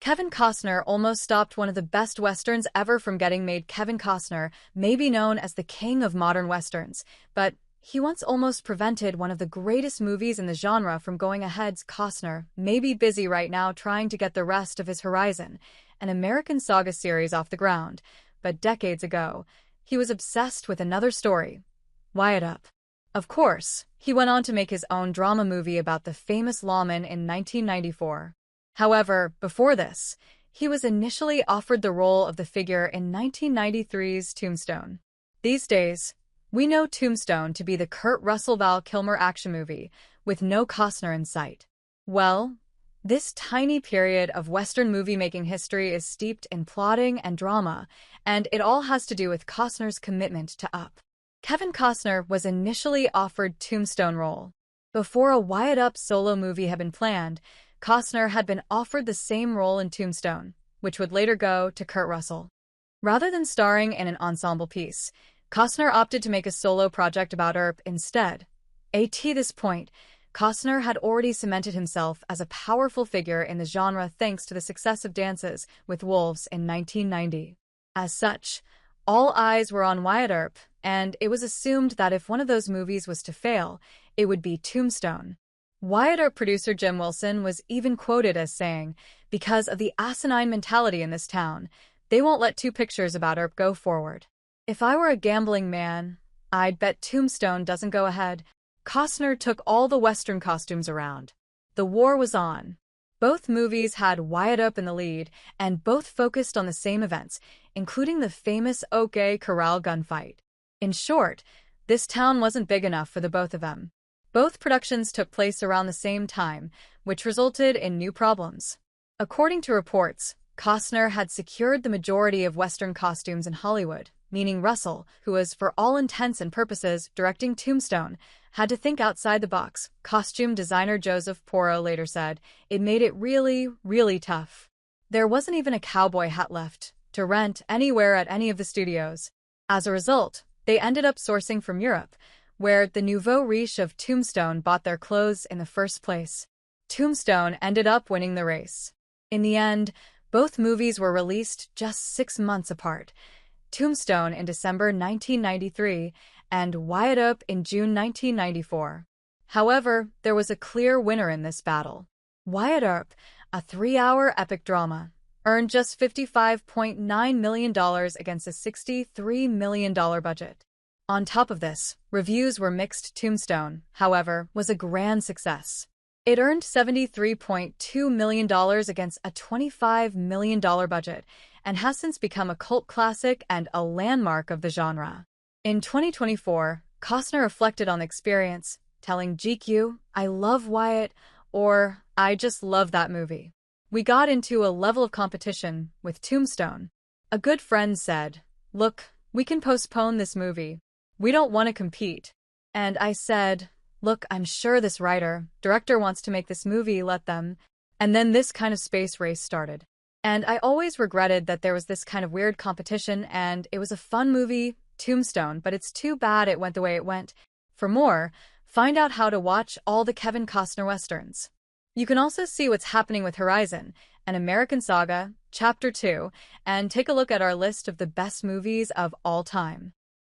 Kevin Costner almost stopped one of the best westerns ever from getting made. Kevin Costner may be known as the king of modern westerns, but he once almost prevented one of the greatest movies in the genre from going ahead. Costner may be busy right now trying to get the rest of his Horizon, an American saga series, off the ground, but decades ago, he was obsessed with another story, Wyatt Earp. Of course, he went on to make his own drama movie about the famous lawman in 1994. However, before this, he was initially offered the role of the figure in 1993's Tombstone. These days, we know Tombstone to be the Kurt Russell-Val Kilmer action movie, with no Costner in sight. Well, this tiny period of Western movie-making history is steeped in plotting and drama, and it all has to do with Costner's commitment to Up. Kevin Costner was initially offered Tombstone role. Before a Wyatt Earp solo movie had been planned, Costner had been offered the same role in Tombstone, which would later go to Kurt Russell. Rather than starring in an ensemble piece, Costner opted to make a solo project about Earp instead. At this point, Costner had already cemented himself as a powerful figure in the genre thanks to the success of Dances with Wolves in 1990. As such, all eyes were on Wyatt Earp, and it was assumed that if one of those movies was to fail, it would be Tombstone. Wyatt Earp producer Jim Wilson was even quoted as saying, "Because of the asinine mentality in this town, they won't let two pictures about Earp go forward. If I were a gambling man, I'd bet Tombstone doesn't go ahead." Costner took all the Western costumes around. The war was on. Both movies had Wyatt Earp in the lead, and both focused on the same events, including the famous OK Corral gunfight. In short, this town wasn't big enough for the both of them. Both productions took place around the same time, which resulted in new problems. According to reports, Costner had secured the majority of Western costumes in Hollywood, meaning Russell, who was for all intents and purposes directing Tombstone, had to think outside the box. Costume designer Joseph Porro later said, "It made it really, really tough. There wasn't even a cowboy hat left to rent anywhere at any of the studios." As a result, they ended up sourcing from Europe, where the nouveau riche of Tombstone bought their clothes in the first place. Tombstone ended up winning the race. In the end, both movies were released just 6 months apart. Tombstone in December 1993 and Wyatt Earp in June 1994. However, there was a clear winner in this battle. Wyatt Earp, a 3-hour epic drama, earned just $55.9 million against a $63 million budget. On top of this, reviews were mixed. Tombstone, however, was a grand success. It earned $73.2 million against a $25 million budget and has since become a cult classic and a landmark of the genre. In 2024, Costner reflected on the experience, telling GQ, "I love Wyatt," or "I just love that movie. We got into a level of competition with Tombstone. A good friend said, 'Look, we can postpone this movie. We don't want to compete.' And I said, 'Look, I'm sure this director wants to make this movie, let them.' And then this kind of space race started. And I always regretted that there was this kind of weird competition, and it was a fun movie, Tombstone, but it's too bad it went the way it went." For more, find out how to watch all the Kevin Costner westerns. You can also see what's happening with Horizon, an American Saga, Chapter 2, and take a look at our list of the best movies of all time.